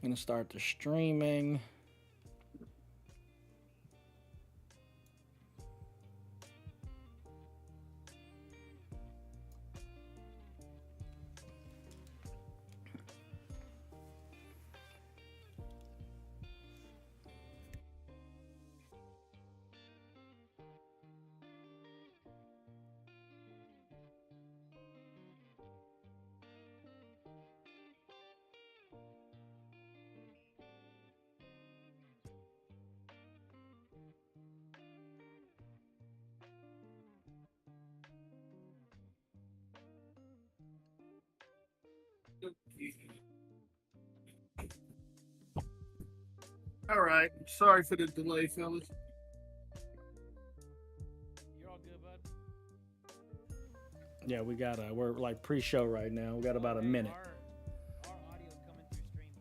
Gonna start the streaming. All right. Sorry for the delay, fellas. You're all good, bud. Yeah, we're like pre-show right now. We got about a minute. Our audio's coming through stream.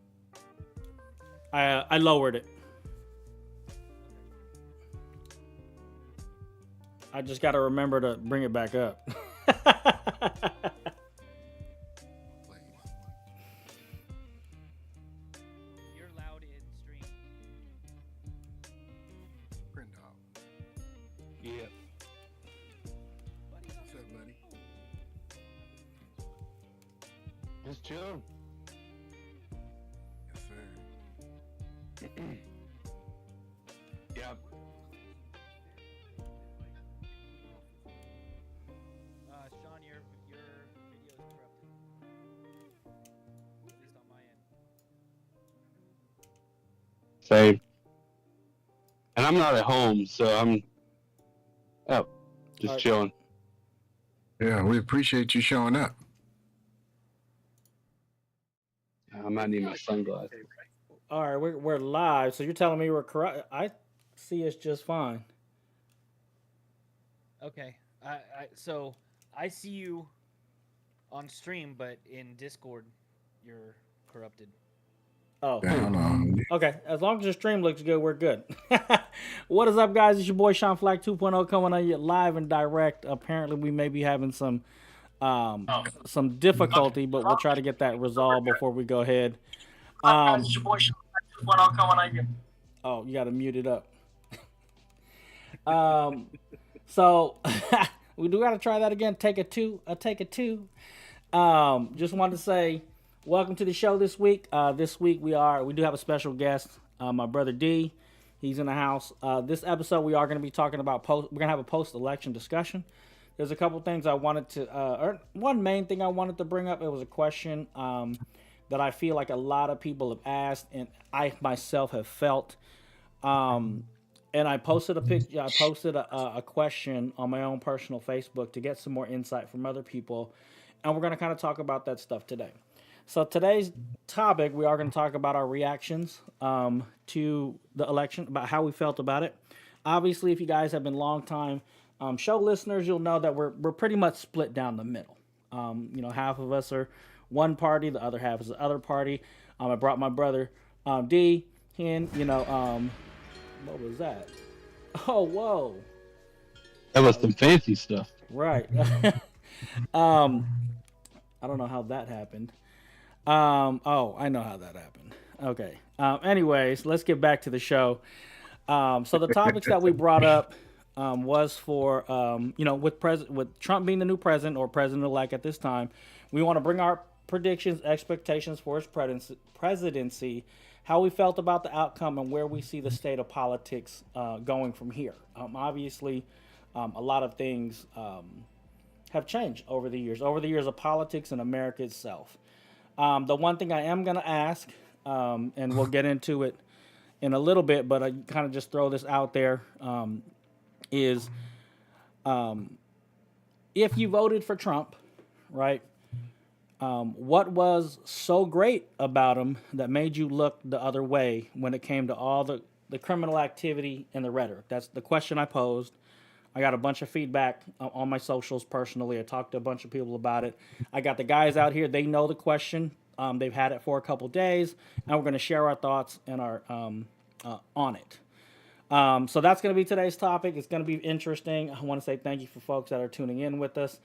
I lowered it. I just got to remember to bring it back up. You're loud in stream. Print out. Yeah. Buddy, What's up, buddy? Just chilling. Yes, sir. Yeah. Sean, your video is corrupted. At least on my end. Same. And I'm not at home, so I'm just Alright. chilling. Yeah, we appreciate you showing up. I might need my sunglasses. All right, we're live. So you're telling me we're correct? I see us just fine. Okay. So I see you on stream, but in Discord, you're corrupted. Oh, Hold on. okay. As long as the stream looks good, we're good. What is up, guys? It's your boy Sean Flac 2.0 coming on you live and direct. Apparently, we may be having some difficulty, but we'll try to get that resolved before we go ahead. It's your boy Sean 2.0 coming on you. Oh, you got to mute it up. So we do got to try that again. Take a two. Just wanted to say welcome to the show this week. This week we do have a special guest, my brother D. He's in the house. This episode we are going to be talking about we're going to have a post-election discussion. There's a couple things I wanted to, or one main thing I wanted to bring up. It was a question that I feel like a lot of people have asked, and I myself have felt. And I posted a picture. I posted a question on my own personal Facebook to get some more insight from other people, and we're going to kind of talk about that stuff today. So today's topic, we are going to talk about our reactions to the election, about how we felt about it. Obviously, if you guys have been long time show listeners, you'll know that we're pretty much split down the middle. Half of us are one party, the other half is the other party. I brought my brother D in. What was that? Oh, whoa! That was some fancy stuff. Right. I don't know how that happened. Oh, I know how that happened. Okay. Anyways, let's get back to the show. So the topics that we brought up was for with Trump being the new president or president-elect at this time, we want to bring our predictions, expectations for his presidency, how we felt about the outcome, and where we see the state of politics going from here. Obviously, a lot of things have changed over the years of politics in America itself. The one thing I am going to ask, and we'll get into it in a little bit, but I kind of just throw this out there, is if you voted for Trump, right, what was so great about him that made you look the other way when it came to all the criminal activity and the rhetoric? That's the question I posed. I got a bunch of feedback on my socials personally. I talked to a bunch of people about it. I got the guys out here. They know the question. They've had it for a couple days, and we're going to share our thoughts and our on it. So that's going to be today's topic. It's going to be interesting. I want to say thank you for folks that are tuning in with us.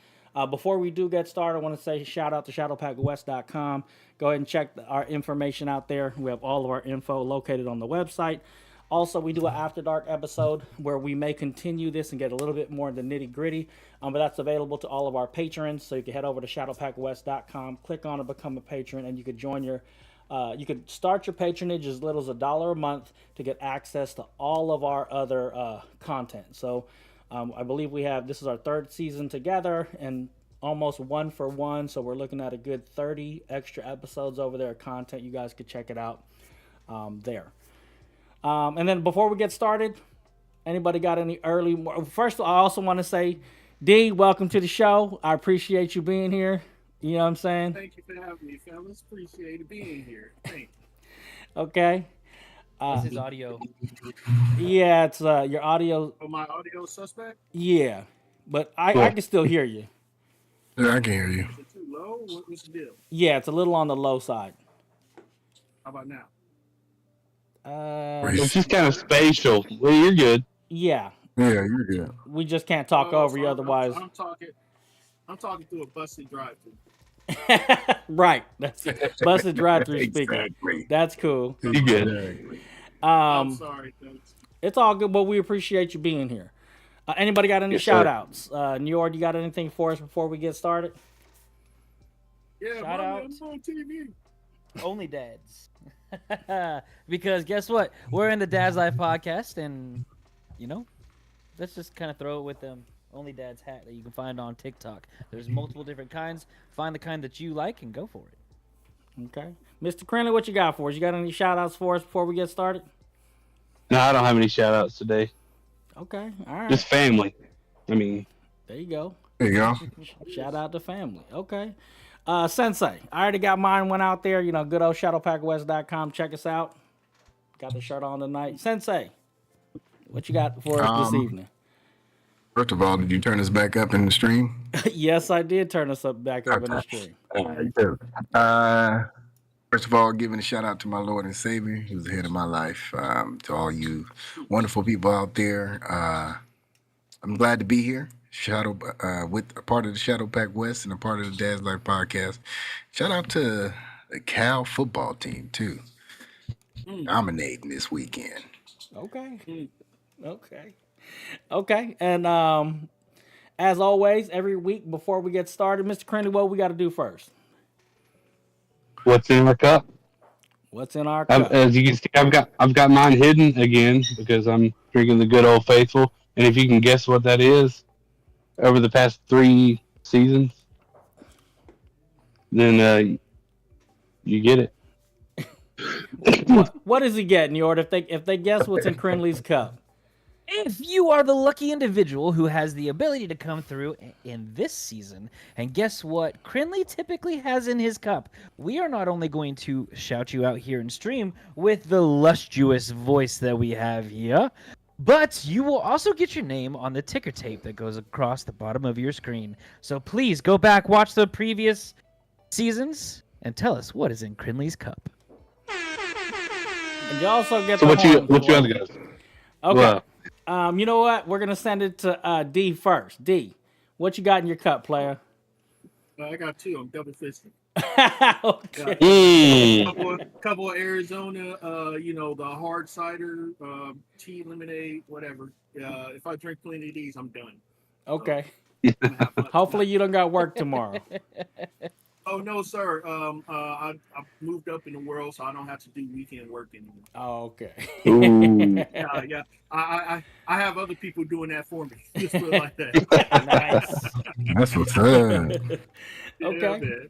Before we do get started, I want to say shout out to shadowpackwest.com. Go ahead and check our information out there. We have all of our info located on the website. Also, we do an After Dark episode where we may continue this and get a little bit more into nitty gritty, but that's available to all of our patrons. So you can head over to shadowpackwest.com, click on to become a patron, and you could join your. You could start your patronage as little as $1 a month to get access to all of our other content. So I believe this is our 3rd season together and almost 1 for 1. So we're looking at a good 30 extra episodes over there of content. You guys could check it out there. And then before we get started, anybody got any early? First, I also want to say, D, welcome to the show. I appreciate you being here. You know what I'm saying? Thank you for having me, fellas. Appreciate being here. Thanks. Okay. What's his audio? Yeah, it's your audio. Oh, my audio suspect? Yeah, but I can still hear you. Yeah, I can hear you. Is it too low? What's the deal? Yeah, it's a little on the low side. How about now? It's just kind of spatial. Well, you're good. Yeah, Yeah, you're good. we just can't talk over you so otherwise. I'm talking through a busted drive-through. Right, that's busted drive-through speaker. Exactly. That's cool. You're good. Exactly. I'm sorry, folks. It's all good, but we appreciate you being here. Anybody got any Yes, shout sir. outs? Njord, you got anything for us before we get started? Yeah, Shout Mommy, out. I'm on TV. Only dads. Because guess what? We're in the Dad's Life podcast, and let's just kind of throw it with them. Only Dad's hat that you can find on TikTok. There's multiple different kinds. Find the kind that you like and go for it. Okay, Mr. Krinlee, what you got for us? You got any shout outs for us before we get started? No, I don't have any shout outs today. Okay, all right. Just family. I mean, There you go. There you go. Shout out to family. Okay. Sensei, I already got mine went out there. Good old shadowpackwest.com. Check us out. Got the shirt on tonight. Sensei, what you got for us this evening? First of all, did you turn us back up in the stream? Yes, I did turn us back up in the stream. First of all, giving a shout out to my Lord and Savior, who's the head of my life. To all you wonderful people out there, I'm glad to be here. With a part of the Shadow Pack West and a part of the Dad's Life podcast. Shout out to the Cal football team too, dominating this weekend. Okay. Okay. And as always, every week before we get started, Mr. Krinlee, what we got to do first? what's in our cup? What's in our cup? As you can see, I've got mine hidden again because I'm drinking the good old faithful. And if you can guess what that is, over the past 3 seasons, then you get it. What is he getting, Njord? If they guess what's in Krinlee's cup? If you are the lucky individual who has the ability to come through in this season, and guess what Krinlee typically has in his cup, we are not only going to shout you out here in stream with the lustrous voice that we have here, but you will also get your name on the ticker tape that goes across the bottom of your screen. So please go back, watch the previous seasons, and tell us what is in Krinlee's cup. And you also get So the what you horns. other guys? Okay. Well, You know what? We're gonna send it to D first. D, what you got in your cup, player? I got 2. I'm double fisting. Okay. Couple of Arizona, the hard cider, tea, lemonade, whatever. If I drink plenty of these, I'm done. Okay. I'm gonna have fun. Hopefully you don't got work tomorrow. Oh no, sir. I moved up in the world, so I don't have to do weekend work anymore. Oh, okay. ooh. Yeah. I have other people doing that for me. Just put it like that. Nice. That's what's up. Okay. Man.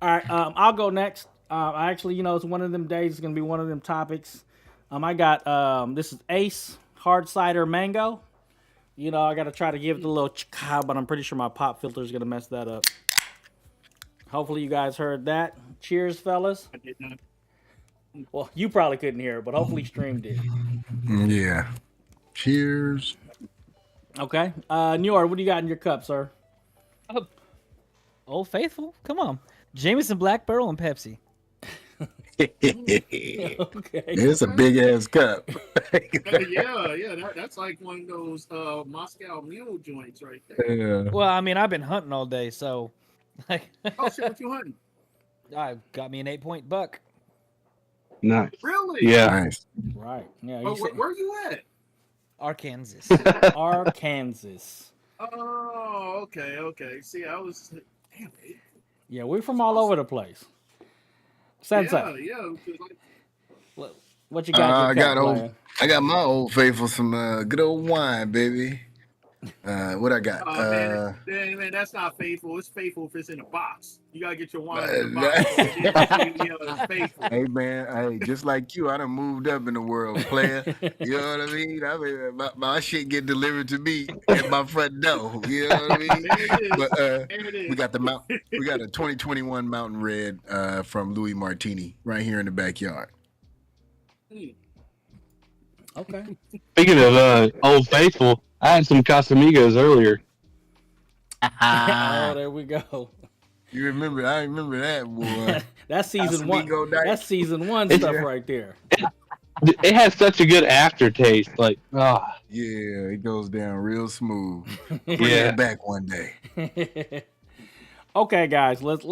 All right. I'll go next. Actually, it's one of them days. It's gonna be one of them topics. I got this is Ace hard cider mango. I gotta try to give it a little chika, but I'm pretty sure my pop filter is gonna mess that up. Hopefully you guys heard that. Cheers, fellas. I did not. Well, you probably couldn't hear it, but hopefully stream did. Yeah. Cheers. Okay. Njord, what do you got in your cup, sir? Old Faithful? Come on. Jameson Black Barrel and Pepsi. Okay. It's a big ass cup. That's like one of those Moscow Mule joints right there. Yeah. Well, I mean, I've been hunting all day, so like, Oh shit, what you hunting? I got me an 8-point buck. Nice. Really? Yeah. Nice. Right. Yeah. Oh, where you at? Arkansas. Arkansas. Oh, okay. See, I was damn it. Yeah, we're from all over the place. Sensei, Yeah. 'Cause, like, what you got? I Your got cup, old. player? I got my old faithful some good old wine, baby. What I got? oh man, that's not faithful. It's faithful if it's in a box. You gotta get your wine in a box. It's faithful. Hey man, hey, just like you, I done moved up in the world, player. You know what I mean? My shit get delivered to me at my front door. You know what I mean? There it is. But There it is. we got a 2021 Mountain Red from Louis Martini right here in the backyard. Okay. Speaking of Old Faithful, I had some Casamigos earlier. Oh, there we go. You remember? I remember that, boy. That's season one. Casamigo night. That's season one stuff right there. It has such a good aftertaste. Like, Yeah, it goes down real smooth. Bring yeah. it back one day. Okay, guys, let's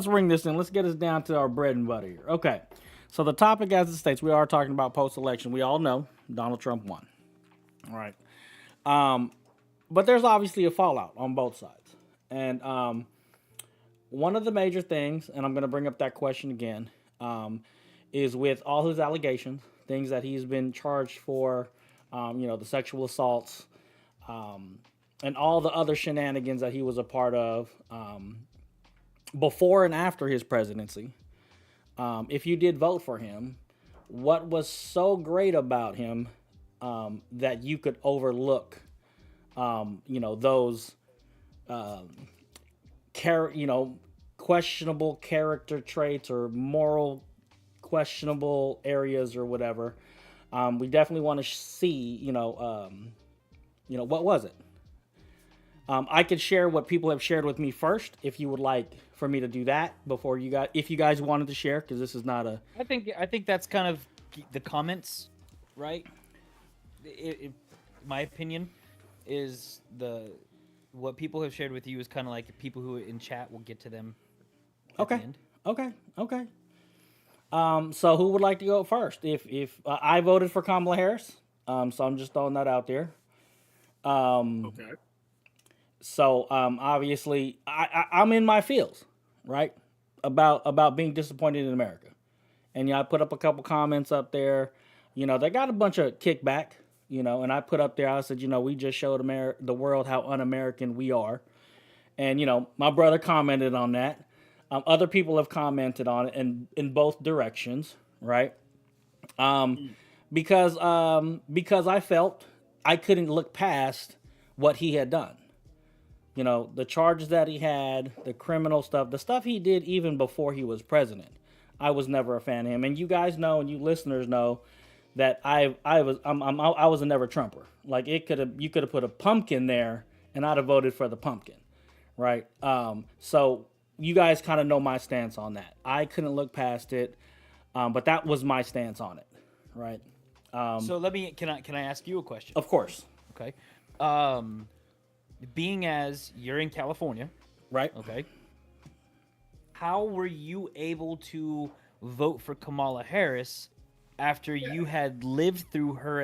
ring this in. Let's get us down to our bread and butter here. Okay, so the topic, as it states, we are talking about post-election. We all know Donald Trump won. All right, but there's obviously a fallout on both sides, and one of the major things, and I'm going to bring up that question again, is with all his allegations, things that he's been charged for, the sexual assaults. And all the other shenanigans that he was a part of before and after his presidency. If you did vote for him, what was so great about him that you could overlook, those, questionable character traits or moral questionable areas or whatever? We definitely want to see, what was it? I could share what people have shared with me first, if you would like for me to do that before you guys, if you guys wanted to share, because this is not a. I think that's kind of the comments, right? My opinion is what people have shared with you is kind of like people who in chat will get to them. At the end. Okay. So who would like to go first? If I voted for Kamala Harris, so I'm just throwing that out there. Okay. So obviously, I'm in my feels, right, about being disappointed in America, and I put up a couple comments up there. They got a bunch of kickback, and I put up there. I said, we just showed the world how un-American we are, and my brother commented on that. Other people have commented on it in both directions, right? Because I felt I couldn't look past what he had done. The charges that he had, the criminal stuff, the stuff he did even before he was president. I was never a fan of him, and you guys know, and you listeners know, that I was a never Trumper. Like you could have put a pumpkin there, and I'd have voted for the pumpkin, right? So you guys kind of know my stance on that. I couldn't look past it, but that was my stance on it, right? So can I ask you a question? Of course. Okay. Being as you're in California, right? Okay. How were you able to vote for Kamala Harris after you had lived through her